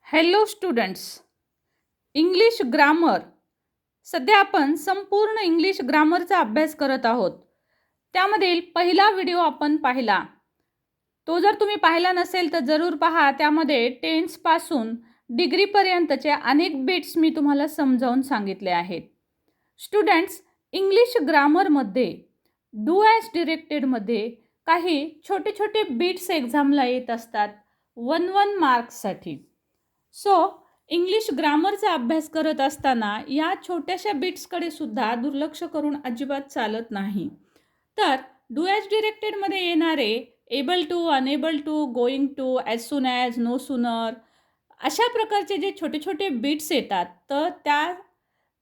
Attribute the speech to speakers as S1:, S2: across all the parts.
S1: Hello students, English grammar. सध्या आपण संपूर्ण इंग्लिश ग्रामरचा अभ्यास करत आहोत. त्यामधील पहिला व्हिडिओ आपण पाहिला. तो जर तुम्ही पाहिला नसेल तर जरूर पहा. त्यामध्ये टेन्सपासून डिग्रीपर्यंतचे अनेक बिट्स मी तुम्हाला समजावून सांगितले आहेत. स्टुडंट्स, इंग्लिश ग्रामरमध्ये डू ॲज डिरेक्टेडमध्ये काही छोटे छोटे बिट्स एक्झामला येत असतात 1-1 मार्क्ससाठी. सो इंग्लिश ग्रामरचा अभ्यास करत असताना या छोट्याशा बिट्सकडे सुद्धा दुर्लक्ष करून अजिबात चालत नाही. तर डू ॲज डिरेक्टेडमध्ये येणारे able to, unable to, going to, as soon as, no sooner अशा प्रकारचे जे छोटे छोटे बिट्स येतात, तर त्या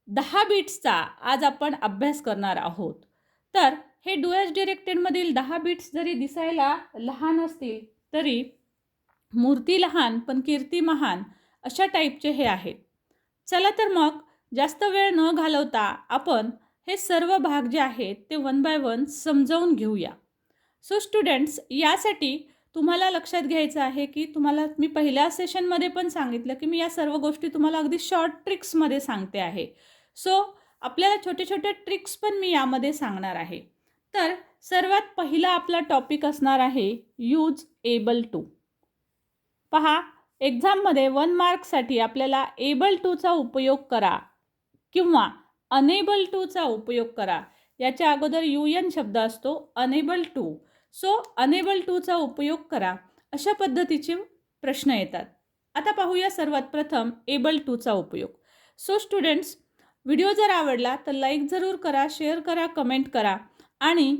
S1: 10 बिट्सचा आज आपण अभ्यास करणार आहोत. तर हे डू ॲज डिरेक्टेडमधील 10 बिट्स जरी दिसायला लहान असतील तरी मूर्ती लहान पण कीर्ती महान अशा टाईपचे हे आहेत. चला तर मग जास्त वेळ न घालवता आपण हे सर्व भाग जे आहेत ते 1 बाय 1 समजावून घेऊया. सो स्टुडंट्स, यासाठी तुम्हाला लक्षात घ्यायचं आहे की तुम्हाला मी पहिल्या सेशनमध्ये पण सांगितलं की मी या सर्व गोष्टी तुम्हाला अगदी शॉर्ट ट्रिक्समध्ये सांगते आहे. सो आपल्याला छोटे छोटे ट्रिक्स पण मी यामध्ये सांगणार आहे. तर सर्वात पहिला आपला टॉपिक असणार आहे यूज एबल टू. पहा, एक्झाममध्ये 1 मार्कसाठी आपल्याला एबल टूचा उपयोग करा किंवा अनेबल टूचा उपयोग करा. याच्या अगोदर UN शब्द असतो अनेबल टू. सो अनेबल टूचा उपयोग करा अशा पद्धतीचे प्रश्न येतात. आता पाहूया सर्वात प्रथम एबल टूचा उपयोग. सो स्टुडंट्स, व्हिडिओ जर आवडला तर लाईक जरूर करा, शेअर करा, कमेंट करा. आणि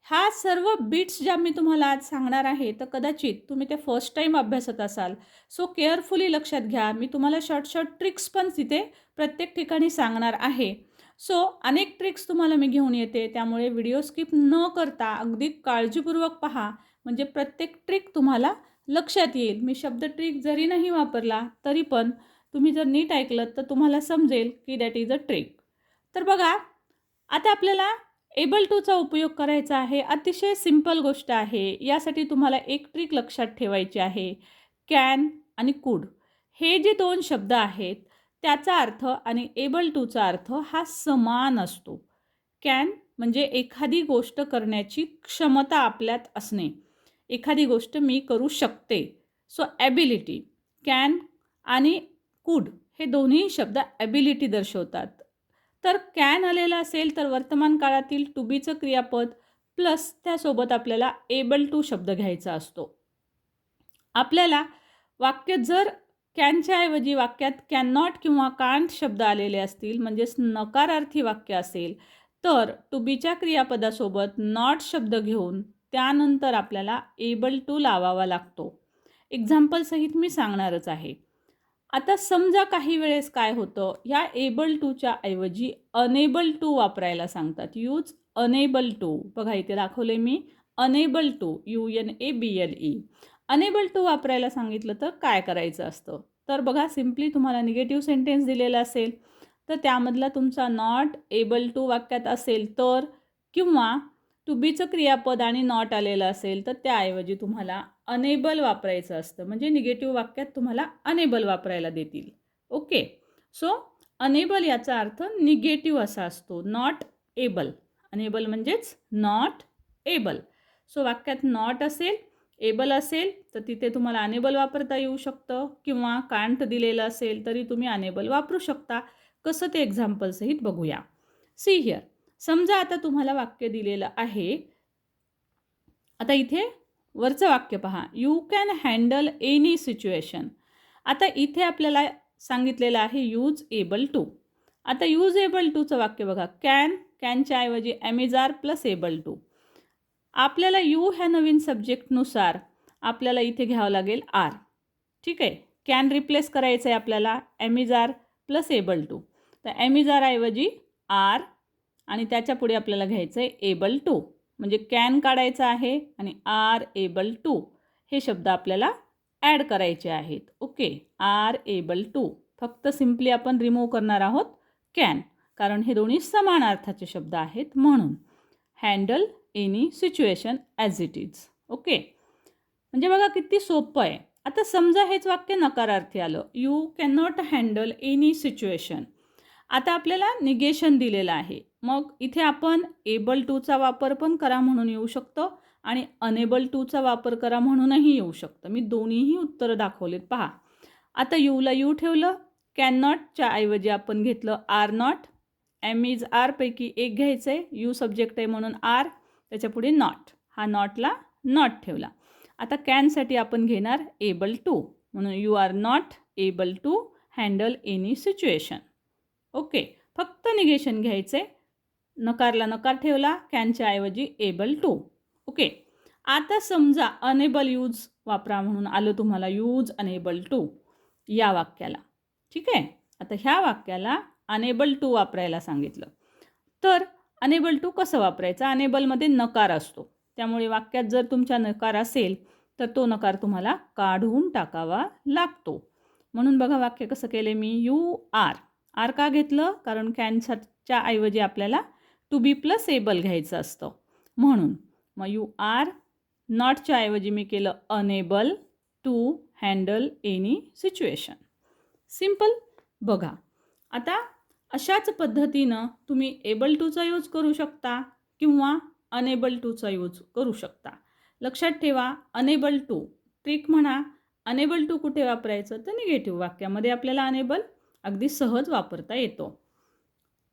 S1: हा सर्व बिट्स ज्या मी तुम्हाला आज सांगणार आहे तर कदाचित तुम्ही ते फर्स्ट टाईम अभ्यासत असाल. सो केअरफुली लक्षात घ्या. मी तुम्हाला शॉर्ट ट्रिक्स पण तिथे प्रत्येक ठिकाणी सांगणार आहे. सो अनेक ट्रिक्स तुम्हाला मी घेऊन येते, त्यामुळे व्हिडिओ स्किप न करता अगदी काळजीपूर्वक पहा, म्हणजे प्रत्येक ट्रिक तुम्हाला लक्षात येईल. मी शब्द ट्रिक जरी नाही वापरला तरी पण तुम्ही जर नीट ऐकलं तर तुम्हाला समजेल की दॅट इज अ ट्रिक. तर बघा, आता आपल्याला एबल टूचा उपयोग करायचा आहे. अतिशय सिंपल गोष्ट आहे. यासाठी तुम्हाला एक ट्रिक लक्षात ठेवायची आहे. कॅन आणि कुड हे जे 2 शब्द आहेत त्याचा अर्थ आणि एबल टूचा अर्थ हा समान असतो. कॅन म्हणजे एखादी गोष्ट करण्याची क्षमता आपल्यात असणे. एखादी गोष्ट मी करू शकते. So ability. कॅन आणि कुड हे दोन्ही शब्द ॲबिलिटी दर्शवतात. तर कॅन आलेला असेल तर वर्तमान काळातील टू बीचं क्रियापद प्लस त्यासोबत आपल्याला एबल टू शब्द घ्यायचा असतो. आपल्याला वाक्य जर कॅनच्या ऐवजी वाक्यात कॅन नॉट किंवा कांट शब्द आलेले असतील, म्हणजेच नकारार्थी वाक्य असेल, तर टू बीच्या क्रियापदासोबत नॉट शब्द घेऊन त्यानंतर आपल्याला एबल टू लावावा लागतो. एक्झाम्पलसहित मी सांगणारच आहे. आता समजा काही वेळेस काय होतं, ह्या एबल टूच्या ऐवजी अनेबल टू वापरायला सांगतात. Use unable to. बघा इथे दाखवले मी unable to, UNABLE. Unable to वापरायला सांगितलं तर काय करायचं असतं. तर बघा, सिम्पली तुम्हाला निगेटिव्ह सेंटेन्स दिलेला असेल तर त्यामधला तुमचा नॉट एबल टू वाक्यात असेल तर, किंवा टू बीचं क्रियापद आणि नॉट आलेलं असेल तर त्याऐवजी तुम्हाला अनेबल वापरायचं असतं. म्हणजे निगेटिव्ह वाक्यात तुम्हाला अनेबल वापरायला देतील. ओके. सो अनेबल याचा अर्थ निगेटिव्ह असा असतो, नॉट एबल. अनेबल म्हणजेच नॉट एबल. सो वाक्यात नॉट असेल, एबल असेल तर तिथे तुम्हाला अनेबल वापरता येऊ शकतं, किंवा कांट दिलेलं असेल तरी तुम्ही अनेबल वापरू शकता. कसं ते एक्झाम्पलसहित बघूया. See here. समजा आता तुम्हाला वाक्य दिलेलं आहे. आता इथे वरचं वाक्य पहा, you can handle any situation. आता इथे आपल्याला सांगितलेलं आहे यूज एबल टू. आता यूज एबल टूचं वाक्य बघा, कॅनच्या ऐवजी ॲमिजार प्लस एबल टू. आपल्याला यू ह्या नवीन सब्जेक्टनुसार आपल्याला इथे घ्यावं लागेल आर. ठीक आहे. कॅन रिप्लेस करायचं आहे आपल्याला ॲमिजार प्लस एबल टू. तर ॲमिजारऐवजी आर आणि त्याच्या पुढे आपल्याला घ्यायचं आहे एबल टू. म्हणजे कॅन काढायचं आहे आणि आर एबल टू हे शब्द आपल्याला ॲड करायचे आहेत. ओके. Are able to. फक्त सिम्पली आपण रिमूव्ह करणार आहोत कॅन, कारण हे दोन्ही समान अर्थाचे शब्द आहेत म्हणून. Handle any situation as it is. Okay. म्हणजे बघा किती सोपं आहे. आता समजा हेच वाक्य नकारार्थी आलं, you can not handle any situation. आता आपल्याला निगेशन दिलेलं आहे. मग इथे आपण एबल टूचा वापर पण करा म्हणून येऊ शकतो आणि अनेबल टूचा वापर करा म्हणूनही येऊ शकतं. मी दोन्हीही उत्तरं दाखवलेत पहा. आता यूला यू ठेवलं, कॅन नॉटच्या ऐवजी आपण घेतलं are not. Am is are पैकी एक घ्यायचं आहे, यू सब्जेक्ट आहे म्हणून आर, त्याच्यापुढे नॉट, हा नॉटला नॉट ठेवला. आता कॅनसाठी आपण घेणार एबल टू, म्हणून you are not able to handle any situation. Okay, फक्त निगेशन घ्यायचे. नकारला नकार ठेवला, कॅनच्या ऐवजी एबल टू. ओके, आता समजा अनेबल यूज वापरा म्हणून आलं तुम्हाला, यूज अनेबल टू या वाक्याला. ठीक आहे, आता ह्या वाक्याला अनेबल टू वापरायला सांगितलं. तर अनेबल टू कसं वापरायचं? अनेबलमध्ये नकार असतो, त्यामुळे वाक्यात जर तुमच्या नकार असेल तर तो नकार तुम्हाला काढून टाकावा लागतो. म्हणून बघा वाक्य कसं केलं मी, यू आर. आर का घेतलं? कारण कॅनच्या ऐवजी आपल्याला टू बी प्लस एबल घ्यायचं असतं म्हणून. मग यू आर नॉटच्या ऐवजी मी केलं unable to handle any situation. Simple. बघा आता अशाच पद्धतीनं तुम्ही एबल टूचा यूज करू शकता किंवा अनेबल टूचा यूज करू शकता. लक्षात ठेवा, अनेबल टू ट्रिक म्हणा. अनेबल टू कुठे वापरायचं? तर निगेटिव्ह वाक्यामध्ये आपल्याला अनेबल अगदी सहज वापरता येतो.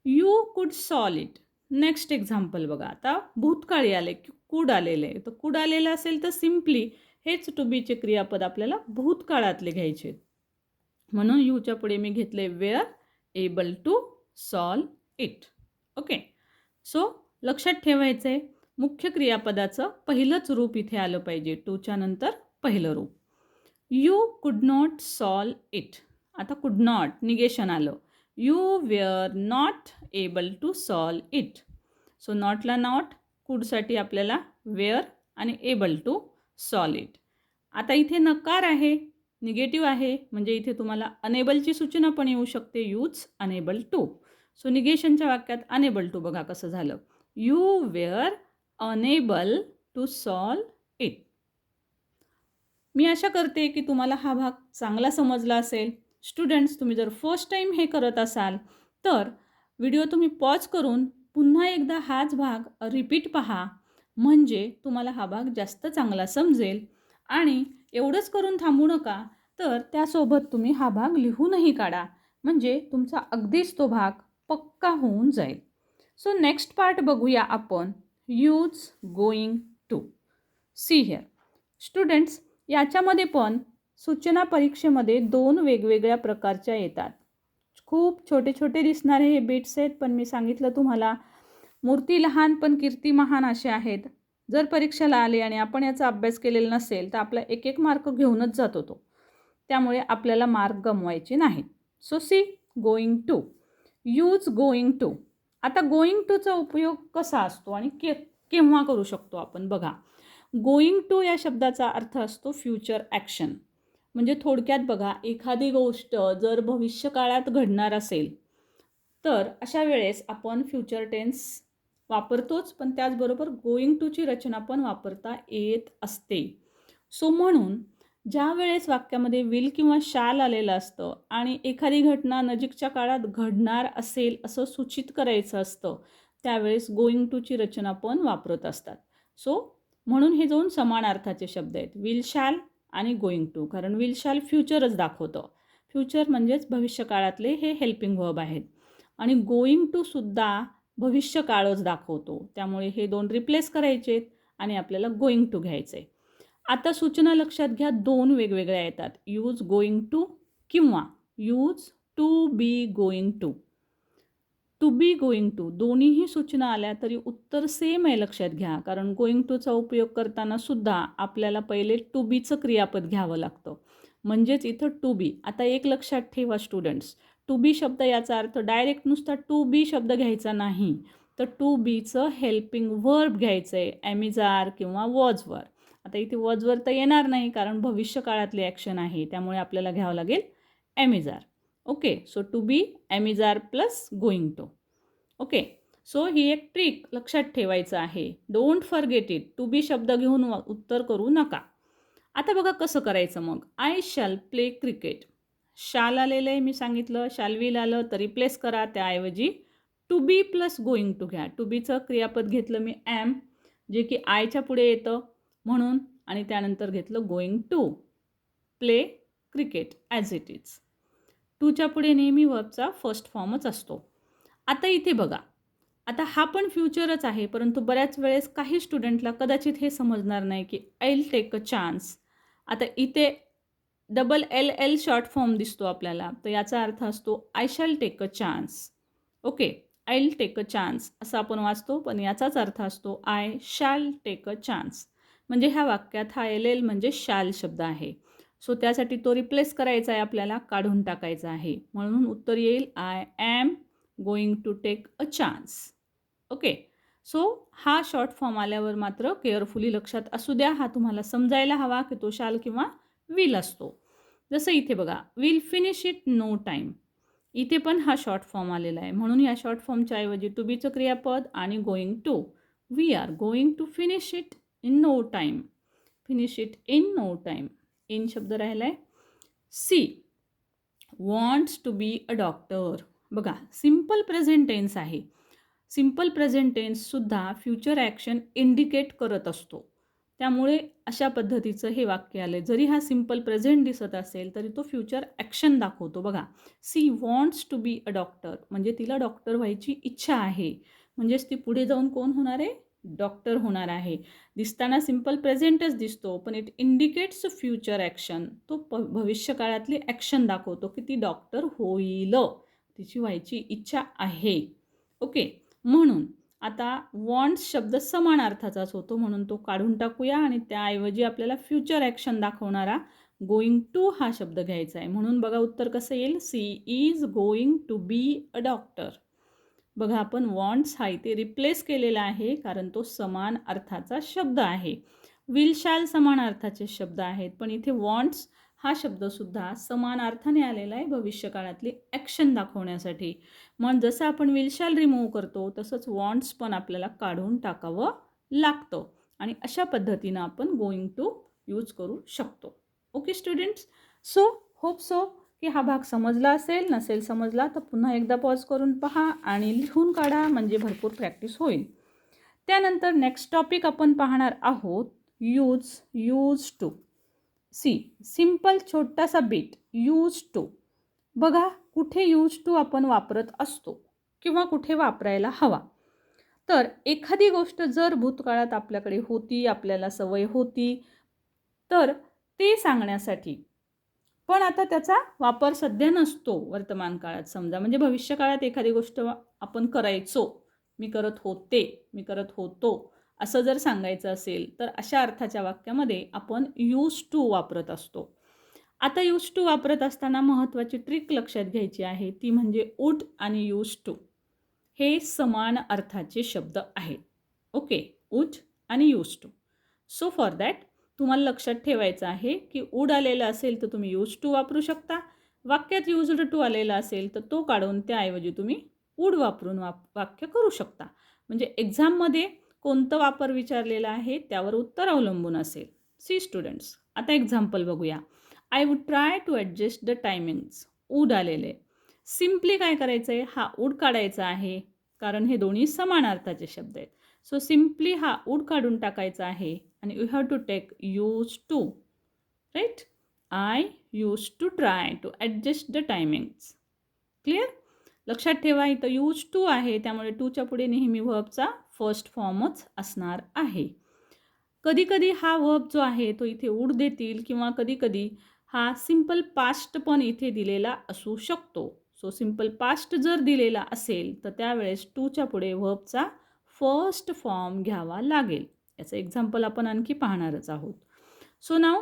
S1: यू कुड सॉल्व इट. नेक्स्ट एक्झाम्पल बघा. आता भूतकाळी आले, कुड आलेले आहे, तर कुड आलेलं असेल तर सिम्पली हेच टू बीचे क्रियापद आपल्याला भूतकाळातले घ्यायचे. म्हणून यूच्या पुढे मी घेतले were able to solve it. Okay, so लक्षात ठेवायचं आहे, मुख्य क्रियापदाचं पहिलंच रूप इथे आलं पाहिजे, टूच्या नंतर पहिलं रूप. यू कुड नॉट सॉल्व इट. आता कुड नॉट निगेशन आलं, you were not able to solve it. So नॉटला नॉट, कुडसाठी आपल्याला वेअर आणि एबल टू सॉल्व इट. आता इथे नकार आहे, निगेटिव्ह आहे, म्हणजे इथे तुम्हाला अनेबलची सूचना पण येऊ शकते, यूज अनेबल टू. सो निगेशनच्या वाक्यात अनेबल टू बघा कसं झालं, you were unable to solve it. मी आशा करते की तुम्हाला हा भाग चांगला समजला असेल. स्टुडंट्स, तुम्ही जर फर्स्ट टाईम हे करत असाल तर व्हिडिओ तुम्ही पॉज करून पुन्हा एकदा हाच भाग रिपीट पहा, म्हणजे तुम्हाला हा भाग जास्त चांगला समजेल. आणि एवढंच करून थांबू नका, तर त्यासोबत तुम्ही हा भाग लिहूनही काढा, म्हणजे तुमचा अगदीच तो भाग पक्का होऊन जाईल. सो नेक्स्ट पार्ट बघूया आपण, use going to. See here students, याच्यामध्ये पण सूचना परीक्षेमध्ये दोन वेगवेगळ्या प्रकारच्या येतात. खूप छोटे छोटे दिसणारे हे बिट्स आहेत, पण मी सांगितलं तुम्हाला मूर्ती लहान पण कीर्ती महान असे आहेत. जर परीक्षेला आले आणि आपण याचा अभ्यास केलेला नसेल तर आपला एक एक मार्क घेऊनच जातो तो, त्यामुळे आपल्याला मार्क गमवायचे नाहीत. So see, going to, use going to. आता गोईंग टूचा उपयोग कसा असतो आणि केव्हा करू शकतो आपण बघा. गोईंग टू या शब्दाचा अर्थ असतो फ्युचर ॲक्शन. म्हणजे थोडक्यात बघा, एखादी गोष्ट जर भविष्यकाळात घडणार असेल तर अशा वेळेस आपण फ्युचर टेन्स वापरतोच, पण त्याचबरोबर गोईंग टूची रचना पण वापरता येत असते. सो म्हणून ज्या वेळेस वाक्यामध्ये विल किंवा शाल आलेलं असतं आणि एखादी घटना नजीकच्या काळात घडणार असेल असं सूचित करायचं असतं, त्यावेळेस गोईंग टूची रचना पण वापरत असतात. सो म्हणून हे दोन समान अर्थाचे शब्द आहेत, विल शॅल आणि गोईंग टू. कारण विल शॅल फ्युचरच दाखवतं, फ्युचर म्हणजेच भविष्यकाळातले हे हेल्पिंग वर्ब आहेत, आणि गोईंग टू सुद्धा भविष्यकाळच दाखवतो, त्यामुळे हे दोन रिप्लेस करायचे आणि आपल्याला गोईंग टू घ्यायचं आहे. आता सूचना लक्षात घ्या, दोन वेगवेगळ्या येतात, यूज गोईंग टू किंवा use to be going to. To be going to दोन्हीही सूचना आल्या तरी उत्तर सेम आहे, लक्षात घ्या. कारण गोईंग टूचा उपयोग करताना सुद्धा आपल्याला पहिले टू बीचं क्रियापद घ्यावं लागतं, म्हणजेच इथं टू बी. आता एक लक्षात ठेवा स्टुडंट्स, टू बी शब्द याचा अर्थ डायरेक्ट नुसता टू बी शब्द घ्यायचा नाही, तर टू बीचं हेल्पिंग वर्ब घ्यायचं आहे, ॲमिजार किंवा वॉजवर. आता इथे वॉजवर तर येणार नाही कारण भविष्यकाळातली ॲक्शन आहे, त्यामुळे आपल्याला घ्यावं लागेल am is are. Okay, so to be am is are plus going to. Okay, so ही एक ट्रिक लक्षात ठेवायचं आहे, don't forget it. To be शब्द घेऊन उत्तर करू नका. आता बघा कसं करायचं मग. I shall play cricket. शाल आलेलं आहे, मी सांगितलं. शॅल विल आलं तर रिप्लेस करा. त्याऐवजी to be plus going to घ्या. टू बीचं क्रियापद घेतलं मी ॲम, जे की आयच्या पुढे येतं म्हणून, आणि त्यानंतर घेतलं going to play cricket as it is. टूच्या पुढे नेहमी वर्बचा फर्स्ट फॉर्मच असतो. आता इथे बघा, आता हा पण फ्युचरच आहे, परंतु बऱ्याच वेळेस काही स्टुडंटला कदाचित हे समजणार नाही की I will take a chance. आता इथे double L L short form दिसतो आपल्याला, तर याचा अर्थ असतो I shall take a chance. Okay, I will take a chance असं आपण वाचतो, पण याचाच अर्थ असतो I shall take a chance. म्हणजे ह्या वाक्यात हा एल एल म्हणजे शॅल शब्द आहे. सो त्यासाठी तो रिप्लेस करायचा आहे, आपल्याला काढून टाकायचा आहे. म्हणून उत्तर येईल I am going to take a chance. Okay, so हा शॉर्ट फॉर्म आल्यावर मात्र केअरफुली लक्षात असू द्या, हा तुम्हाला समजायला हवा की तो शाल किंवा विल असतो. जसं इथे बघा, will finish it no time. इथे पण हा शॉर्ट फॉर्म आलेला आहे, म्हणून या शॉर्ट फॉर्मच्या ऐवजी टू बीचं क्रियापद आणि going to. We are going to finish it in no time. Finish it in no time. In शब्द राहिला आहे. She wants to be a doctor. बघा, सिम्पल प्रेझेंट टेन्स आहे. सिम्पल प्रेझेंट टेन्ससुद्धा फ्युचर ॲक्शन इंडिकेट करत असतो. त्यामुळे अशा पद्धतीचं हे वाक्य आलं आहे. जरी हा सिम्पल प्रेझेंट दिसत असेल तरी तो फ्युचर ॲक्शन दाखवतो. बघा, she wants to be a doctor म्हणजे तिला डॉक्टर व्हायची इच्छा आहे. म्हणजेच ती पुढे जाऊन कोण होणार आहे? डॉक्टर होणार आहे. दिसताना सिम्पल प्रेझेंटच दिसतो, पण इट इंडिकेट्स फ्युचर ॲक्शन. तो भविष्यकाळातली ॲक्शन दाखवतो की ती डॉक्टर होईल, तिची व्हायची इच्छा आहे. ओके, म्हणून आता वॉन्ट्स शब्द समान अर्थाचाच होतो, म्हणून तो काढून टाकूया आणि त्याऐवजी आपल्याला फ्युचर ॲक्शन दाखवणारा गोईंग टू हा शब्द घ्यायचा आहे. म्हणून बघा उत्तर कसं येईल. She is going to be a doctor. बघा, आपण वॉन्ट्स हा इथे रिप्लेस केलेला आहे, कारण तो समान अर्थाचा शब्द आहे. विल शॅल समान अर्थाचे शब्द आहेत, पण इथे वॉन्ट्स हा शब्दसुद्धा समान अर्थाने आलेला आहे भविष्यकाळातली ॲक्शन दाखवण्यासाठी. मग जसं आपण विल शॅल रिमूव्ह करतो तसंच वॉन्ट्स पण आपल्याला काढून टाकावं लागतं, आणि अशा पद्धतीनं आपण गोईंग टू यूज करू शकतो. Okay students, so hope so की हा भाग समजला असेल. नसेल समजला तर पुन्हा एकदा पॉज करून पहा आणि लिहून काढा, म्हणजे भरपूर प्रॅक्टिस होईल. त्यानंतर नेक्स्ट टॉपिक आपण पाहणार आहोत यूज टू. सी सिम्पल छोटासा बीट यूज टू. बघा, कुठे यूज टू आपण वापरत असतो किंवा कुठे वापरायला हवा. तर एखादी गोष्ट जर भूतकाळात आपल्याकडे होती, आपल्याला सवय होती, तर ते सांगण्यासाठी, पण आता त्याचा वापर सध्या नसतो वर्तमान काळात. समजा म्हणजे भविष्यकाळात एखादी गोष्ट आपण करायचो, मी करत होते, मी करत होतो असं जर सांगायचं असेल तर अशा अर्थाच्या वाक्यामध्ये आपण यूज टू वापरत असतो. आता यूज टू वापरत असताना महत्त्वाची ट्रिक लक्षात घ्यायची आहे, ती म्हणजे वुड आणि यूज टू हे समान अर्थाचे शब्द आहेत. ओके, वुड आणि use to. So for that तुम्हाला लक्षात ठेवायचं आहे की वुड आलेलं असेल तर तुम्ही यूज टू वापरू शकता. वाक्यात यूज्ड टू आलेला असेल तर तो काढून त्याऐवजी तुम्ही वुड वापरून वाक्य करू शकता. म्हणजे एक्झाममध्ये कोणतं वापर विचारलेला आहे त्यावर उत्तर अवलंबून असेल. सी स्टुडंट्स, आता एक्झाम्पल बघूया. I would try to adjust the timings. Would आलेले. सिम्पली काय करायचं आहे, हा वुड काढायचा आहे, कारण हे दोन्ही समान अर्थाचे शब्द आहेत. सो सिम्पली हा वुड काढून टाकायचा आहे आणि you have to take use to. Right, I use to try to adjust the timings. Clear? लक्षात ठेवा, इथं यूज टू आहे, त्यामुळे टूच्या पुढे नेहमी व्हर्बचा फर्स्ट फॉर्मच असणार आहे. कधीकधी हा वर्ब जो आहे तो इथे वुड देतील, किंवा कधीकधी हा सिम्पल पास्ट पण इथे दिलेला असू शकतो. सो सिम्पल पास्ट जर दिलेला असेल तर त्यावेळेस टूच्या पुढे वर्बचा फर्स्ट फॉर्म घ्यावा लागेल. याचं एक्झाम्पल आपण आणखी पाहणारच आहोत. So now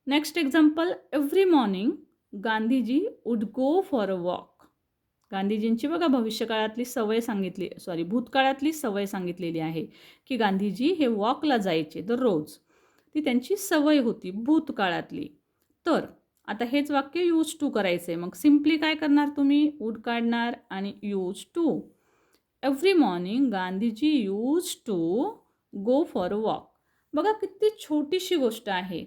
S1: next example. Every morning Gandhiji would go for a walk. गांधीजींची बघा भविष्यकाळातली सवय सांगितली, भूतकाळातली सवय सांगितलेली आहे की गांधीजी हे वॉकला जायचे दररोज. ती त्यांची सवय होती भूतकाळातली. तर आता हेच वाक्य यूज टू करायचं आहे. मग सिम्पली काय करणार तुम्ही, वुड काढणार आणि use to. Every morning Gandhiji use to go for a walk. बघा किती छोटीशी गोष्ट आहे,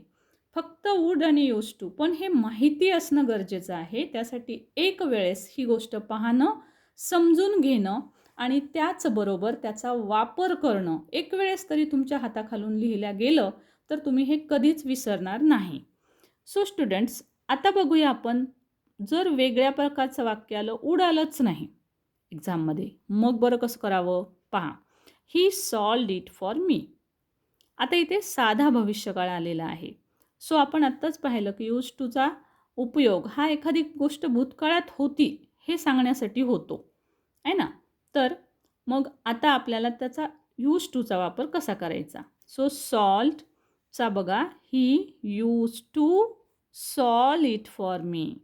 S1: फक्त वूड आणि यूज टू, पण हे माहिती असणं गरजेचं आहे. त्यासाठी एक वेळेस ही गोष्ट पाहणं, समजून घेणं आणि त्याचबरोबर त्याचा वापर करणं एक वेळेस तरी तुमच्या हाताखालून लिहिल्या गेलं तर तुम्ही हे कधीच विसरणार नाही. सो स्टुडंट्स, आता बघूया आपण, जर वेगळ्या प्रकारचं वाक्य आलं, उडालंच नाही एक्झाममध्ये, मग बरं कसं करावं पहा. ही सॉल्ड इट फॉर मी. आता इथे साधा भविष्यकाळ आलेला आहे. सो आपण आत्ताच पाहिलं की यूज टूचा उपयोग हा एखादी गोष्ट भूतकाळात होती हे सांगण्यासाठी होतो, आहे ना. तर मग आता आपल्याला त्याचा यूज टूचा वापर कसा करायचा. सो सॉल्टचा बघा, he used to solve it for me.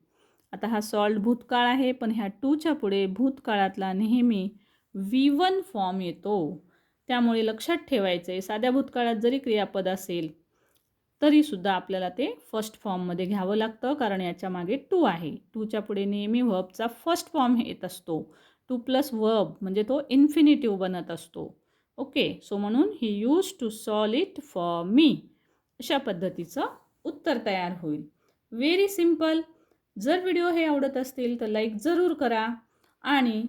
S1: आता हा सॉल्ट भूतकाळ आहे, पण ह्या टूच्या पुढे भूतकाळातला नेहमी V1 फॉर्म येतो. त्यामुळे लक्षात ठेवायचं आहे, साध्या भूतकाळात जरी क्रियापद असेल तरीसुद्धा आपल्याला ते फर्स्ट फॉर्ममध्ये घ्यावं लागतं, कारण याच्या मागे टू आहे. टूच्या पुढे नेहमी व्हर्बचा फर्स्ट फॉर्म येत असतो. टू प्लस व्हर्ब म्हणजे तो इन्फिनिटिव्ह बनत असतो. ओके, सो म्हणून he used to solve it for me, अशा पद्धतीचं उत्तर तयार होईल. Very simple. जर व्हिडिओ हे आवडत असतील तर लाईक जरूर करा आणि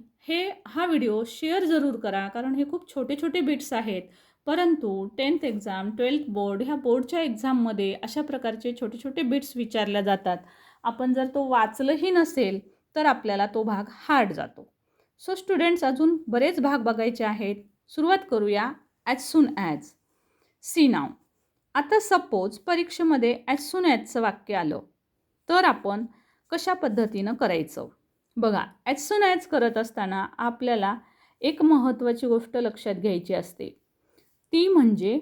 S1: हा व्हिडिओ शेअर जरूर करा, कारण हे खूप छोटे छोटे बिट्स आहेत. परंतु 10th एक्झाम, 12th बोर्ड, ह्या बोर्डच्या एक्झाममध्ये अशा प्रकारचे छोटे छोटे बिट्स विचारल्या जातात. आपण जर तो वाचलंही नसेल तर आपल्याला तो भाग हार्ड जातो. सो स्टुडंट्स, अजून बरेच भाग बघायचे आहेत. सुरुवात करूया ॲज सून ॲज. सी नाव. आता सपोज परीक्षेमध्ये ॲज सून ॲजचं वाक्य आलं तर आपण कशा पद्धतीनं करायचं बघा. ॲज सून ॲज करत असताना आपल्याला एक महत्त्वाची गोष्ट लक्षात घ्यायची असते, ती म्हणजे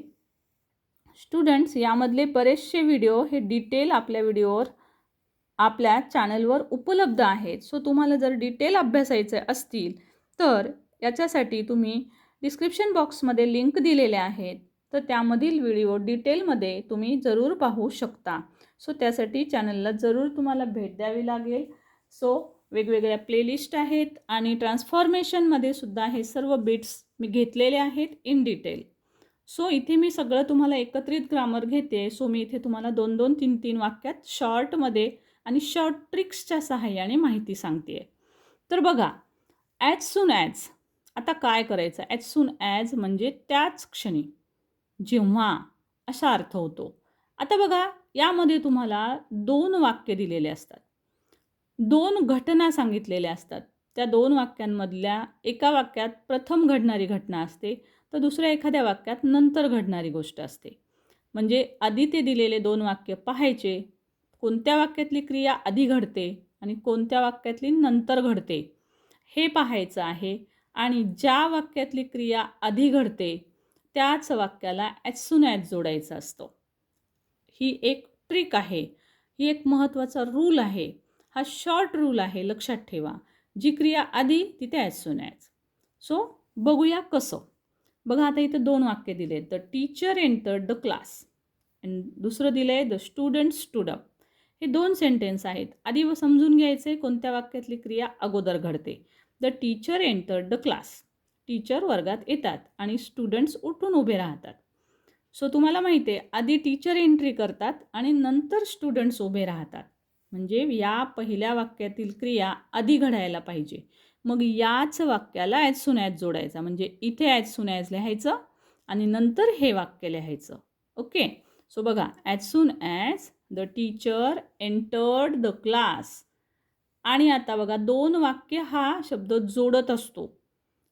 S1: स्टुडंट्स, यामधले बरेचसे व्हिडिओ हे डिटेल आपल्या चॅनलवर उपलब्ध आहेत. सो तुम्हाला जर डिटेल अभ्यासायचे असतील तर याच्यासाठी तुम्ही डिस्क्रिप्शन बॉक्समध्ये लिंक दिलेल्या आहेत, तर त्यामधील व्हिडिओ डिटेलमध्ये तुम्ही जरूर पाहू शकता. सो त्यासाठी चॅनलला जरूर तुम्हाला भेट द्यावी लागेल. सो वेगवेगळ्या प्लेलिस्ट आहेत आणि ट्रान्सफॉर्मेशनमध्ये सुद्धा हे सर्व बिट्स मी घेतलेले आहेत इन डिटेल. सो इथे मी सगळं तुम्हाला एकत्रित ग्रामर घेते. सो मी इथे तुम्हाला 2-2, 3-3 वाक्यात शॉर्टमध्ये आणि शॉर्ट ट्रिक्सच्या सहाय्याने माहिती सांगते. तर बघा, ॲज सून ॲज. आता काय करायचं. ॲज सून ॲज म्हणजे त्याच क्षणी, जेव्हा, असा अर्थ होतो. आता बघा, यामध्ये तुम्हाला 2 वाक्य दिलेले असतात, 2 घटना सांगितलेल्या असतात. त्या 2 वाक्यांमधल्या एका वाक्यात प्रथम घडणारी घटना असते, तर दुसऱ्या एखाद्या वाक्यात नंतर घडणारी गोष्ट असते. म्हणजे आधी ते दिलेले 2 वाक्य पाहायचे, कोणत्या वाक्यातली क्रिया आधी घडते आणि कोणत्या वाक्यातली नंतर घडते हे पाहायचं आहे. आणि ज्या वाक्यातली क्रिया आधी घडते त्याच वाक्याला ॲज सून ॲज जोडायचं असतं. ही एक ट्रिक आहे, ही एक महत्त्वाचा रूल आहे. हा शॉर्ट रूल आहे, लक्षात ठेवा. जी क्रिया आधी तिथे ॲज सून ॲज. सो बघूया कसं. बघा, आता इथं 2 वाक्य दिले. The teacher entered the class आणि दुसरं दिलं आहे द स्टुडंट स्टूड अप. हे 2 सेंटेन्स आहेत. आधी समजून घ्यायचे कोणत्या वाक्यातली क्रिया अगोदर घडते. The teacher entered the class. Teacher वर्गात येतात आणि स्टुडंट्स उठून उभे राहतात. सो तुम्हाला माहिती आहे, आधी टीचर एंट्री करतात आणि नंतर स्टुडंट्स उभे राहतात. म्हणजे या पहिल्या वाक्यातील क्रिया आधी घडायला पाहिजे. मग याच वाक्याला ॲज सून ॲज जोडायचा. म्हणजे इथे ॲज सून ॲज लिहायचं आणि नंतर हे वाक्य लिहायचं. ओके, सो बघा, as soon as the teacher entered the class. आणि आता बघा, 2 वाक्य हा शब्द जोडत असतो.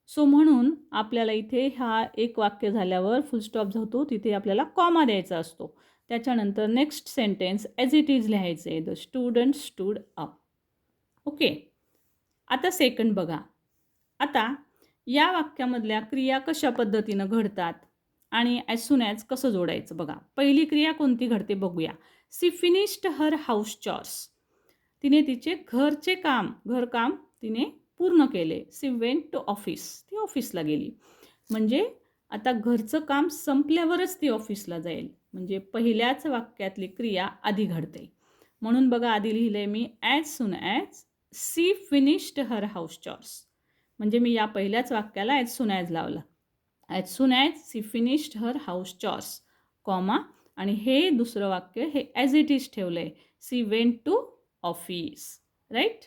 S1: सो म्हणून आपल्याला इथे हा एक वाक्य झाल्यावर फुल स्टॉप होतो, तिथे आपल्याला कॉमा द्यायचा असतो. त्याच्यानंतर next sentence as it is लिहायचे. The student stood up. Okay, आता सेकंड बघा. आता या वाक्यामधल्या क्रिया कशा पद्धतीनं घडतात आणि ॲज सून ॲज कसं जोडायचं बघा. पहिली क्रिया कोणती घडते बघूया. She finished her house chores. तिने तिचे घरकाम तिने पूर्ण केले. She went to office. ती ऑफिसला गेली. म्हणजे आता घरचं काम संपल्यावरच ती ऑफिसला जाईल. म्हणजे पहिल्याच वाक्यातली क्रिया आधी घडते. म्हणून बघा, आधी लिहिले मी as soon as she finished her house chores. म्हणजे मी या पहिल्याच वाक्याला ॲज सून ॲज लावला. As soon as she finished her house chores, comma आणि हे दुसरं वाक्य हे ॲज इट इज ठेवलं आहे, she went to office. Right.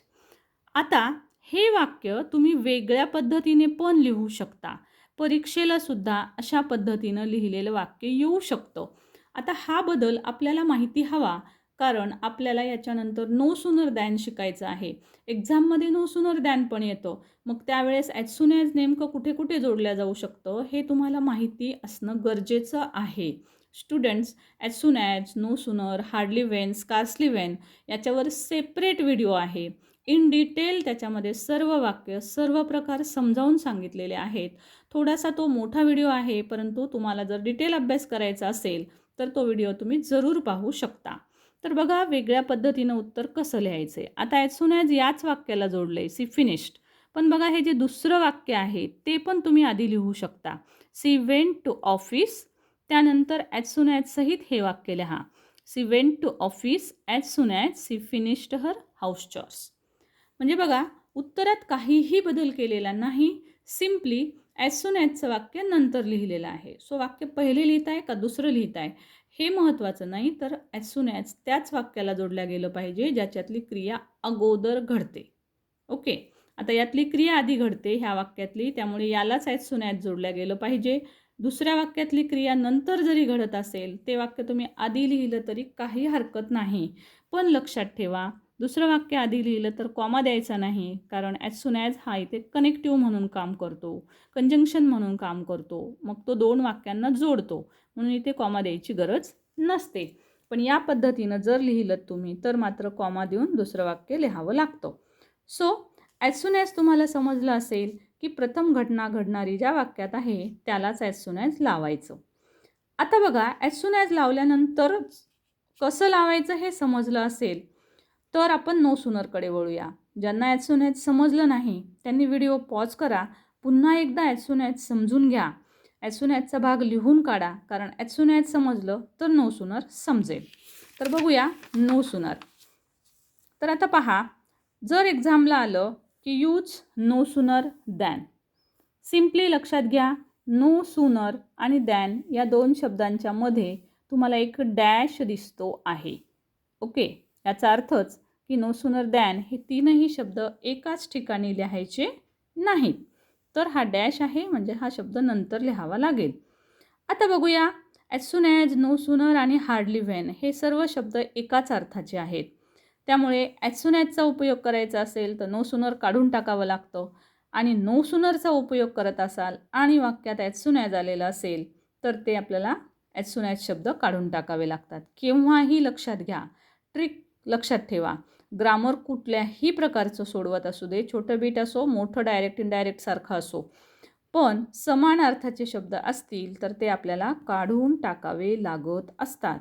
S1: आता हे वाक्य तुम्ही वेगळ्या पद्धतीने पण लिहू शकता. परीक्षेला सुद्धा अशा पद्धतीनं लिहिलेलं वाक्य येऊ शकतं. आता हा बदल आपल्याला माहिती हवा, कारण आपल्याला याच्यानंतर नो सूनर दॅन शिकायचं आहे. एक्झाममध्ये नो सूनर दॅन पण येतं. मग त्यावेळेस ॲज सून ॲज नेमकं कुठे कुठे जोडल्या जाऊ शकतं हे तुम्हाला माहिती असणं गरजेचं आहे. Students, as soon as, no sooner, hardly when, scarcely when याच्यावर सेपरेट व्हिडिओ आहे. इन डिटेल त्याच्यामध्ये सर्व वाक्य, सर्व प्रकार समजावून सांगितलेले आहेत. थोडासा तो मोठा व्हिडिओ आहे, परंतु तुम्हाला जर डिटेल अभ्यास करायचा असेल तर तो व्हिडिओ तुम्ही जरूर पाहू शकता. तर बघा वेगळ्या पद्धतीनं उत्तर कसं लिहायचं आहे. आता ॲज सून ॲज याच वाक्याला जोडलं आहे, सी फिनिश्ड. पण बघा हे जे दुसरं वाक्य आहे ते पण तुम्ही आधी लिहू शकता. सी वेंट टू ऑफिस, त्यानंतर ॲज सून ॲज सहित हे वाक्य लिहा. She went to office as soon as she finished her house chores. म्हणजे बघा उत्तरात काहीही बदल केलेला नाही. सिम्पली ॲज सून ॲजचं वाक्य नंतर लिहिलेलं आहे. सो वाक्य पहिले लिहित आहे का दुसरं लिहित आहे हे महत्त्वाचं नाही, तर ॲज सून ॲज त्याच वाक्याला जोडल्या गेलं पाहिजे ज्याच्यातली क्रिया अगोदर घडते. ओके. आता यातली क्रिया आधी घडते ह्या वाक्यातली, त्यामुळे यालाच ॲज सून ॲज जोडल्या गेलं पाहिजे. दुसऱ्या वाक्यातली क्रिया नंतर जरी घडत असेल ते वाक्य तुम्ही आधी लिहिलं तरी काही हरकत नाही. पण लक्षात ठेवा, दुसरं वाक्य आधी लिहिलं तर कॉमा द्यायचा नाही, कारण ॲज सून ॲज हा इथे कनेक्टिव्ह म्हणून काम करतो, कंजंक्शन म्हणून काम करतो. मग तो दोन वाक्यांना जोडतो, म्हणून इथे कॉमा द्यायची गरज नसते. पण या पद्धतीनं जर लिहिलं तुम्ही तर मात्र कॉमा देऊन दुसरं वाक्य लिहावं लागतं. सो ॲज सून ॲज तुम्हाला समजलं असेल की प्रथम घटना घडणारी ज्या वाक्यात आहे त्यालाच ॲज सून ॲज लावायचं. आता बघा ॲज सून ॲज लावल्यानंतर कसं लावायचं हे समजलं असेल तर आपण नो सूनरकडे वळूया. ज्यांना ॲज सून ॲज समजलं नाही त्यांनी व्हिडिओ पॉज करा, पुन्हा एकदा ॲज सून ॲज समजून घ्या, ॲज सून ॲजचा भाग लिहून काढा, कारण ॲज सून ॲज समजलं तर नो सूनर समजेल. तर बघूया नो सूनर. तर आता पहा, जर एक्झामला आलं की use no sooner than, simply लक्षात घ्या नो सूनर आणि दॅन या दोन शब्दांच्या मध्ये तुम्हाला एक डॅश दिसतो आहे. ओके. याचा अर्थच की नो सूनर दॅन हे तीनही शब्द एकाच ठिकाणी लिहायचे नाहीत. तर हा डॅश आहे म्हणजे हा शब्द नंतर लिहावा लागेल. आता बघूया as soon as, no sooner आणि हार्डली वेन हे सर्व शब्द एकाच अर्थाचे आहेत. त्यामुळे ॲज सून ॲजचा उपयोग करायचा असेल तर नो सूनर काढून टाकावं लागतं, आणि नो सूनरचा उपयोग करत असाल आणि वाक्यात ॲज सून ॲज आलेलं असेल तर ते आपल्याला ॲज सून ॲज शब्द काढून टाकावे लागतात. केव्हाही लक्षात घ्या, ट्रिक लक्षात ठेवा, ग्रामर कुठल्याही प्रकारचं सोडवत असू दे, छोटं बीट असो, मोठं डायरेक्ट इनडायरेक्ट सारखं असो, पण समान अर्थाचे शब्द असतील तर ते आपल्याला काढून टाकावे लागत असतात.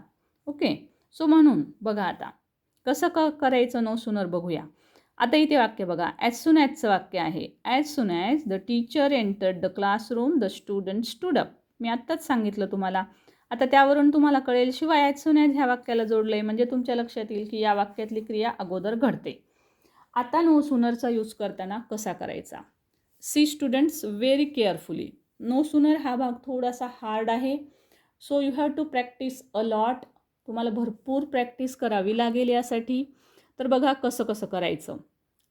S1: ओके. सो म्हणून बघा आता कसं करायचं नो सूनर बघूया. आता इथे वाक्य बघा, ॲज सून ॲजचं वाक्य आहे. As soon as the teacher entered the classroom the student stood up. मी आत्ताच सांगितलं तुम्हाला. आता त्यावरून तुम्हाला कळेल, शिवाय ॲज सून ॲज ह्या वाक्याला जोडलं आहे म्हणजे तुमच्या लक्षात येईल की या वाक्यातली क्रिया अगोदर घडते. आता नो सूनरचा यूज करताना कसा करायचा. See students very carefully. No sooner हा भाग थोडासा हार्ड आहे, so you have to practise a lot. तुम्हाला भरपूर प्रॅक्टिस करावी लागेल यासाठी. तर बघा कसं कसं करायचं.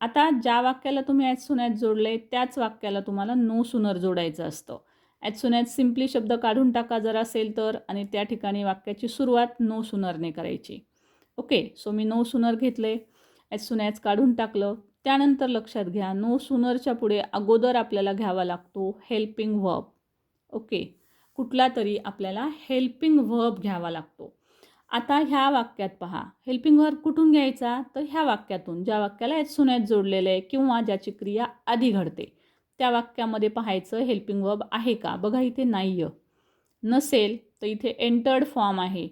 S1: आता ज्या वाक्याला तुम्ही ॲज सून ॲज जोडले त्याच वाक्याला तुम्हाला नो सूनर जोडायचं असतं. ॲज सून ॲज सिम्पली शब्द काढून टाका जर असेल तर, आणि त्या ठिकाणी वाक्याची सुरुवात नो सूनरने करायची. Okay. So me know sooner घेतले, ॲज सून ॲज काढून टाकलं. त्यानंतर लक्षात घ्या नो सूनरच्या पुढे अगोदर आपल्याला घ्यावा लागतो हेल्पिंग व्हर्ब. ओके. कुठला तरी आपल्याला हेल्पिंग व्हर्ब घ्यावा लागतो. आता ह्या वाक्यात पहा, हेल्पिंग व्हर्ब कुठून घ्यायचा, तर ह्या वाक्यातून ज्या वाक्याला ॲज सून ॲज जोडलेलं आहे किंवा ज्याची क्रिया आधी घडते त्या वाक्यामध्ये पाहायचं हेल्पिंग व्हर्ब आहे का. बघा इथे नाही आहे. नसेल तर इथे एंटर्ड फॉर्म आहे.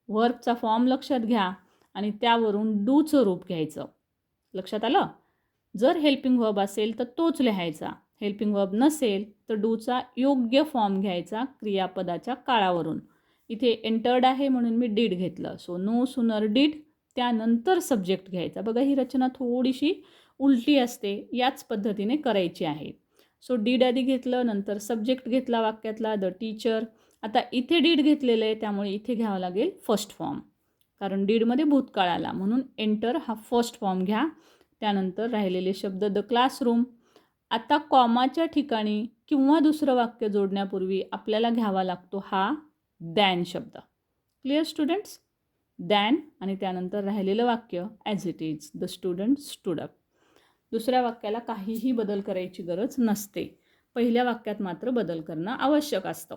S1: व्हर्बचा फॉर्म लक्षात घ्या आणि त्यावरून डूचं रूप घ्यायचं. लक्षात आलं. जर हेल्पिंग व्हर्ब असेल तर तोच लिहायचा, हेल्पिंग व्हर्ब नसेल तर डूचा योग्य फॉर्म घ्यायचा क्रियापदाच्या काळावरून. इथे एंटर्ड आहे म्हणून मी डीड घेतलं. सो नो सूनर डीड, त्यानंतर सब्जेक्ट घ्यायचा. बघा ही रचना थोडीशी उलटी असते, याच पद्धतीने करायची आहे. सो डीड आधी घेतलं, नंतर सब्जेक्ट घेतला वाक्यातला द टीचर, आता इथे डीड घेतलेलं आहे, त्यामुळे इथे घ्यावं लागेल फर्स्ट फॉर्म, कारण डीडमध्ये भूतकाळ आला, म्हणून एंटर हा फर्स्ट फॉर्म घ्या. त्यानंतर राहिलेले शब्द द क्लासरूम. आता कॉमाच्या ठिकाणी किंवा दुसरं वाक्य जोडण्यापूर्वी आपल्याला घ्यावा लागतो हा दॅन शब्द. Clear students? दॅन आणि त्यानंतर राहिलेलं वाक्य as it is the student stood up. दुसऱ्या वाक्याला काहीही बदल करायची गरज नसते. पहिल्या वाक्यात मात्र बदल करणं आवश्यक असतं.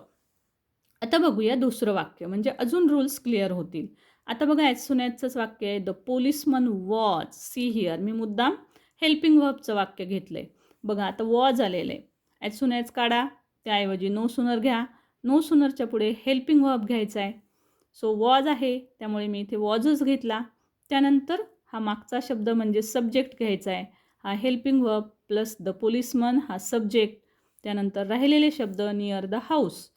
S1: आता बघूया दुसरं वाक्य, म्हणजे अजून रूल्स क्लिअर होतील. आता बघा ॲज सून ॲजचंच वाक्य आहे. The policeman was, see here, मी मुद्दाम हेल्पिंग वर्बचं वाक्य घेतलं आहे. बघा आता वॉज आलेलं आहे. ॲज सून ॲज काढा, त्याऐवजी नो सूनर घ्या. नो सूनरच्या पुढे हेल्पिंग वर्ब घ्यायचा आहे. सो वॉज आहे, त्यामुळे मी इथे वॉजच घेतला. त्यानंतर हा मागचा शब्द म्हणजे सब्जेक्ट घ्यायचा आहे. हा helping verb plus the policeman हा सब्जेक्ट. त्यानंतर राहिलेले शब्द नियर द हाऊस,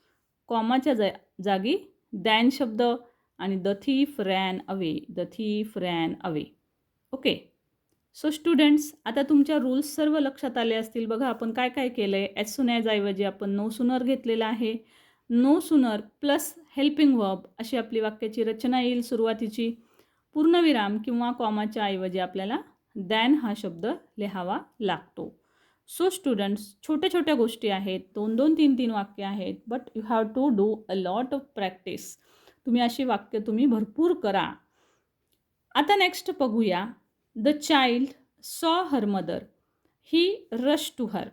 S1: कॉमाच्या जागी दॅन शब्द आणि the thief ran away, the thief ran away. Okay. So students, आता तुमच्या रूल्स सर्व लक्षात आले असतील. बघा आपण काय काय केलं आहे. ॲज सून ॲज ऐवजी आपण नो सूनर घेतलेला आहे. No sooner plus helping verb अशी आपली वाक्याची रचना येईल सुरुवातीची. पूर्णविराम किंवा कॉमाच्या ऐवजी आपल्याला दॅन हा शब्द लिहावा लागतो. सो स्टुडंट्स, छोट्या छोट्या गोष्टी आहेत, 2-2, 3-3 वाक्य आहेत, but you have to do a lot of practice. तुम्ही अशी वाक्य भरपूर करा. आता नेक्स्ट बघूया. The child saw her mother, he rush to her.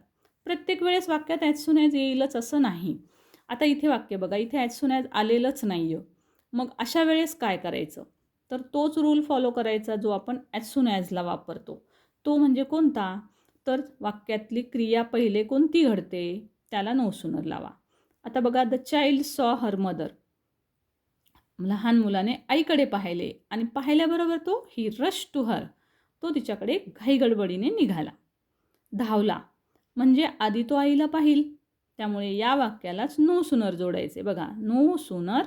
S1: प्रत्येक वेळेस वाक्यात ॲज सून ॲज येईलच असं नाही. आता इथे वाक्य बघा, इथे ॲज सून ॲज आलेलंच नाही आहे. मग अशा वेळेस काय करायचं? तर तोच रूल फॉलो करायचा जो आपण ॲज सून ॲजला वापरतो. तो म्हणजे कोणता? तर वाक्यातली क्रिया पहिले कोणती घडते त्याला नो सूनर लावा. आता बघा, the child saw her mother, लहान मुलाने आईकडे पाहिले आणि पाहिल्याबरोबर तो ही रश टू हर, तो तिच्याकडे घाईगडबडीने निघाला, धावला. म्हणजे आधी तो आईला पाहिल, त्यामुळे या वाक्यालाच नो सूनर जोडायचे. बघा, नो सूनर.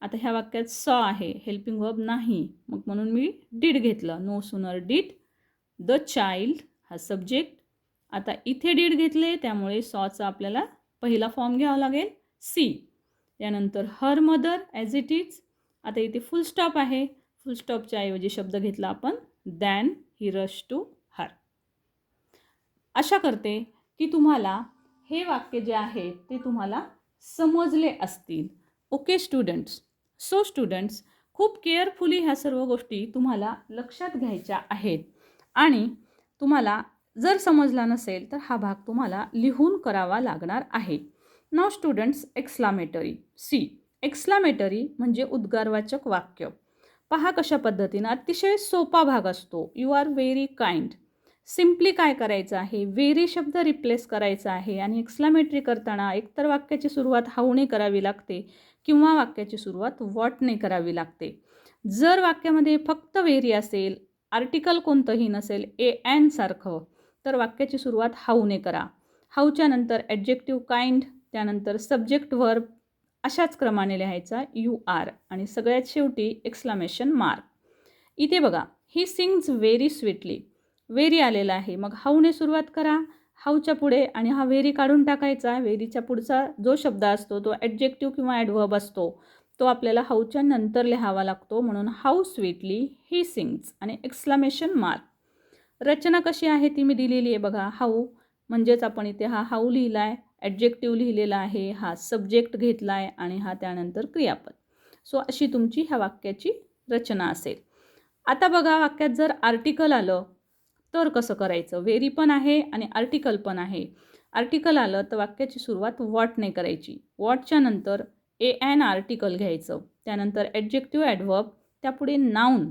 S1: आता ह्या वाक्यात सॉ आहे, हेल्पिंग वर्ब नाही, मग म्हणून मी डीड घेतलं. No sooner did the child हा सब्जेक्ट. आता इथे डीड घेतले, त्यामुळे सॉचा आपल्याला पहिला फॉर्म घ्यावा लागेल सी. त्यानंतर her mother as it is. आता इथे फुल स्टॉप आहे, फुल स्टॉपच्या ऐवजी शब्द घेतला आपण than, he rush to her. आशा करते की तुम्हाला हे वाक्य जे आहे ते तुम्हाला समजले असतील. Okay students. सो स्टुडंट्स, खूप केअरफुली ह्या सर्व गोष्टी तुम्हाला लक्षात घ्यायच्या आहेत. आणि तुम्हाला जर समजला नसेल तर हा भाग तुम्हाला लिहून करावा लागणार आहे. नाव स्टुडंट्स, एक्सक्लामेटरी. सी, एक्सक्लामेटरी म्हणजे उद्गारवाचक वाक्य. पहा कशा पद्धतीनं अतिशय सोपा भाग असतो. You are very kind. Simply काय करायचं आहे, व्हेरी शब्द रिप्लेस करायचा आहे. आणि एक्सक्लामेटरी करताना एकतर वाक्याची सुरुवात हाऊने करावी लागते किंवा वाक्याची सुरुवात वॉटने करावी लागते. जर वाक्यामध्ये फक्त व्हेरी असेल, आर्टिकल कोणतंही नसेल, एन सारखं, तर वाक्याची सुरुवात हाऊने करा. हाऊच्या नंतर ॲडजेक्टिव्ह काइंड, त्यानंतर सब्जेक्ट वर्ब अशाच क्रमाने लिहायचा यू आर, आणि सगळ्यात शेवटी एक्सक्लामेशन मार्क. इथे बघा, he sings very sweetly, very आलेला आहे, मग हाऊने सुरुवात करा. हाऊच्या पुढे आणि हा व्हेरी काढून टाकायचा. व्हेरीच्या पुढचा जो शब्द असतो तो ॲडजेक्टिव्ह किंवा ॲडव्हर्ब असतो, तो आपल्याला हाऊच्या नंतर लिहावा लागतो. म्हणून हाऊ स्वीटली ही सिंग्स आणि एक्सक्लामेशन मार्क. रचना कशी आहे ती मी दिलेली आहे बघा. हाऊ म्हणजेच आपण इथे हा हाऊ लिहिला आहे, ॲडजेक्टिव्ह लिहिलेला आहे, हा सब्जेक्ट घेतला आहे आणि हा त्यानंतर क्रियापद. सो अशी तुमची ह्या वाक्याची रचना असेल. आता बघा, वाक्यात जर आर्टिकल आलं तर कसं करायचं? व्हेरी पण आहे आणि आर्टिकल पण आहे. आर्टिकल आलं तर वाक्याची सुरुवात वॉटने करायची. वॉटच्या नंतर एन आर्टिकल घ्यायचं, त्यानंतर ॲडजेक्टिव्ह ॲडव्हर्ब, त्यापुढे नाऊन.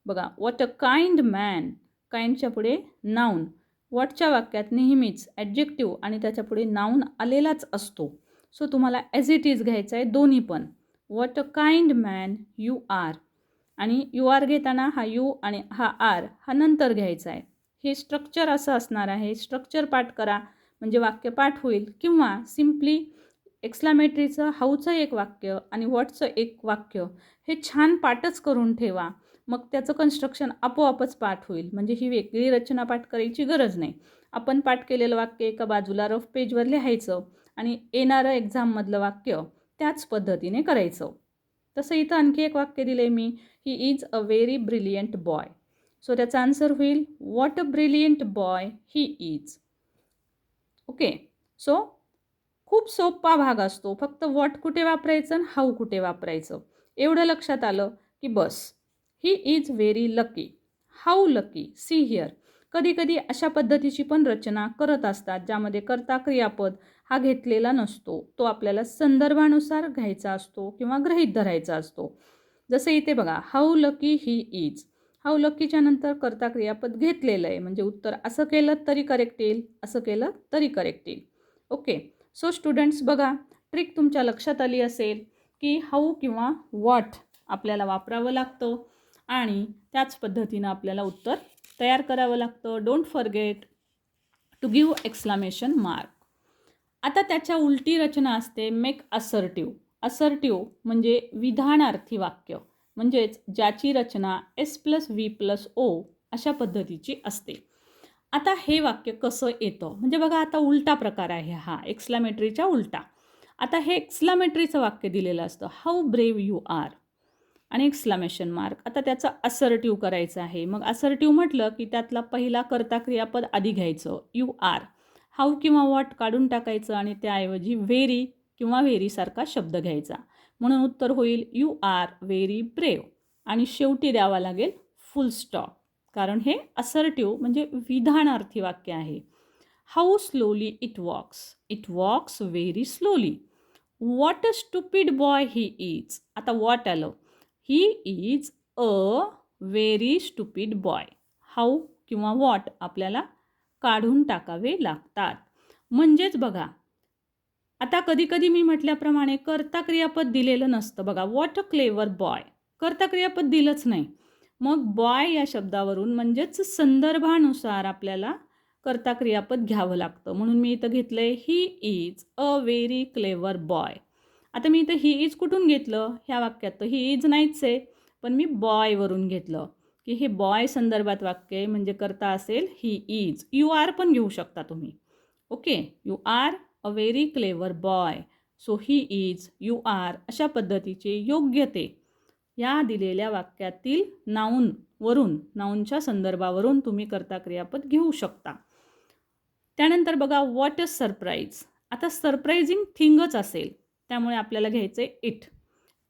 S1: बघा, वॉट अ काइंड मॅन, काइंडच्या पुढे नाऊन. वॉटच्या वाक्यात नेहमीच ॲडजेक्टिव्ह आणि त्याच्या पुढे नाऊन आलेलाच असतो. सो तुम्हाला ॲज इट इज घ्यायचं आहे दोन्ही पण. What a kind man you are, आणि यू आर घेताना हा यू आणि हा आर हा नंतर घ्यायचा आहे. हे स्ट्रक्चर असं असणार आहे. स्ट्रक्चर पाठ करा म्हणजे वाक्य पाठ होईल. किंवा सिम्पली एक्सक्लामेटरीचं हाऊचं एक वाक्य आणि वॉटचं एक वाक्य हे छान पाठच करून ठेवा, मग त्याचं कन्स्ट्रक्शन आपोआपच पाठ होईल. म्हणजे ही वेगळी रचना पाठ करायची गरज नाही. आपण पाठ केलेलं वाक्य एका बाजूला रफ पेजवर लिहायचं आणि येणारं एक्झाममधलं वाक्य त्याच पद्धतीने करायचं. तसं इथं आणखी एक वाक्य दिलं आहे मी, he is a very brilliant boy. So त्याचा आन्सर होईल what a brilliant boy he is. Okay. So खूप सोपा भाग असतो. फक्त व्हॉट कुठे वापरायचं आणि हाऊ कुठे वापरायचं एवढं लक्षात आलं की बस. He is very lucky. How lucky. See here. कधी कधी अशा पद्धतीची पण रचना करत असतात ज्यामध्ये कर्ता क्रियापद हा घेतलेला नसतो. तो आपल्याला संदर्भानुसार घ्यायचा असतो किंवा गृहीत धरायचा असतो. जसं इथे बघा, how lucky he is. How लकीच्या नंतर कर्ता क्रियापद घेतलेलं आहे म्हणजे उत्तर असं केलं तरी करेक्ट येईल, असं केलं तरी करेक्ट येईल. ओके. सो स्टुडंट्स बघा, ट्रिक तुमच्या लक्षात आली असेल की हाऊ किंवा व्हॉट आपल्याला वापरावं लागतं आणि त्याच पद्धतीनं आपल्याला उत्तर तयार करावं लागतं. Don't forget to give exclamation mark. आता त्याच्या उलटी रचना असते मेक असर्टिव्ह. असर्टिव्ह म्हणजे विधानार्थी वाक्य, म्हणजेच ज्याची रचना S+V+O अशा पद्धतीची असते. आता हे वाक्य कसं येतं म्हणजे बघा, आता उलटा प्रकार आहे हा, एक्सक्लामेटरीच्या उलटा. आता हे एक्सक्लामेटरीचं वाक्य दिलेलं असतं, हाऊ ब्रेव्ह यू आर आणि एक्सक्लामेशन मार्क. आता त्याचं असर्टिव्ह करायचं आहे. मग असर्टिव्ह म्हटलं की त्यातला पहिला कर्ता क्रियापद आधी घ्यायचं, यू आर. हाऊ किंवा व्हॉट काढून टाकायचं आणि त्याऐवजी व्हेरी किंवा व्हेरीसारखा शब्द घ्यायचा. म्हणून उत्तर होईल यू आर व्हेरी ब्रेव्ह आणि शेवटी द्यावा लागेल फुल स्टॉप, कारण हे असर्टिव्ह म्हणजे विधानार्थी वाक्य आहे. How slowly it walks. It walks very slowly. What a stupid boy he is. आता व्हॉट आलं. He is a very stupid boy. How किंवा व्हॉट आपल्याला काढून टाकावे लागतात. म्हणजेच बघा, आता कधी कधी मी म्हटल्याप्रमाणे कर्ता क्रियापद दिलेलं नसतं. बघा, व्हॉट अ क्लेवर बॉय, कर्ता क्रियापद दिलंच नाही. मग बॉय या शब्दावरून म्हणजेच संदर्भानुसार आपल्याला कर्ता क्रियापद घ्यावं लागतं. म्हणून मी इथं घेतलं आहे ही is a very clever boy. आता मी इथं ही इज कुठून घेतलं, ह्या वाक्यात तर ही इज नाहीच आहे, पण मी बॉयवरून घेतलं की हे बॉय संदर्भात वाक्य आहे म्हणजे कर्ता असेल ही इज. यू आर पण घेऊ शकता तुम्ही. Okay. You are a very clever boy. So he is, you are अशा पद्धतीचे योग्य ते या दिलेल्या वाक्यातील नाऊनवरून, नाऊनच्या संदर्भावरून तुम्ही कर्ता क्रियापद घेऊ शकता. त्यानंतर बघा, व्हॉट अ सरप्राईज. आता सरप्रायझिंग थिंगच असेल त्यामुळे आपल्याला घ्यायचं आहे it.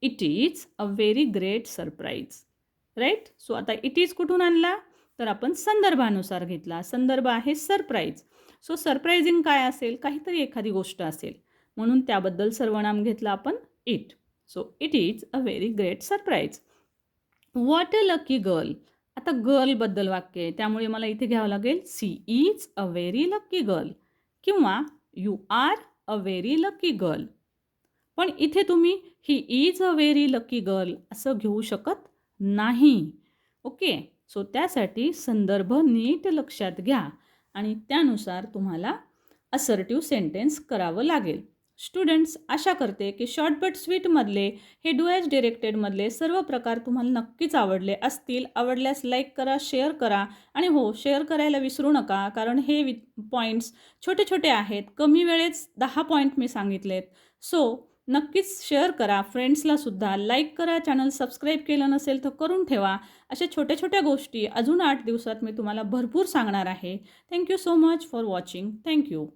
S1: It is a very great surprise. Right. So आता इट इज कुठून आणला तर आपण संदर्भानुसार घेतला. संदर्भ आहे सरप्राईज. सो सरप्रायझिंग काय असेल, काहीतरी एखादी गोष्ट असेल म्हणून त्याबद्दल सर्वनाम घेतलं आपण it. So it is a very great surprise. What a lucky girl. आता गर्लबद्दल वाक्य आहे त्यामुळे मला इथे घ्यावं लागेल she is a very lucky girl किंवा you are a very lucky girl. पण इथे तुम्ही he is a very lucky girl असं घेऊ शकत नाही. ओके. सो त्यासाठी संदर्भ नीट लक्षात घ्या आणि त्यानुसार तुम्हाला असर्टिव्ह सेंटेन्स करावं लागेल. स्टुडंट्स, आशा करते की शॉर्ट बट स्वीटमधले हे डू ॲज डिरेक्टेडमधले सर्व प्रकार तुम्हाला नक्कीच आवडले असतील. आवडल्यास लाईक करा, शेअर करा आणि हो, शेअर करायला विसरू नका, कारण हे पॉईंट्स छोटे छोटे आहेत. कमी वेळेत 10 पॉईंट मी सांगितलेत. सो नक्कीच शेअर करा, फ्रेंड्सलासुद्धा लाईक करा. चॅनल सबस्क्राईब केलं नसेल तर करून ठेवा. अशा छोट्या छोट्या गोष्टी अजून 8 दिवसात मी तुम्हाला भरपूर सांगणार आहे. Thank you so much for watching. Thank you.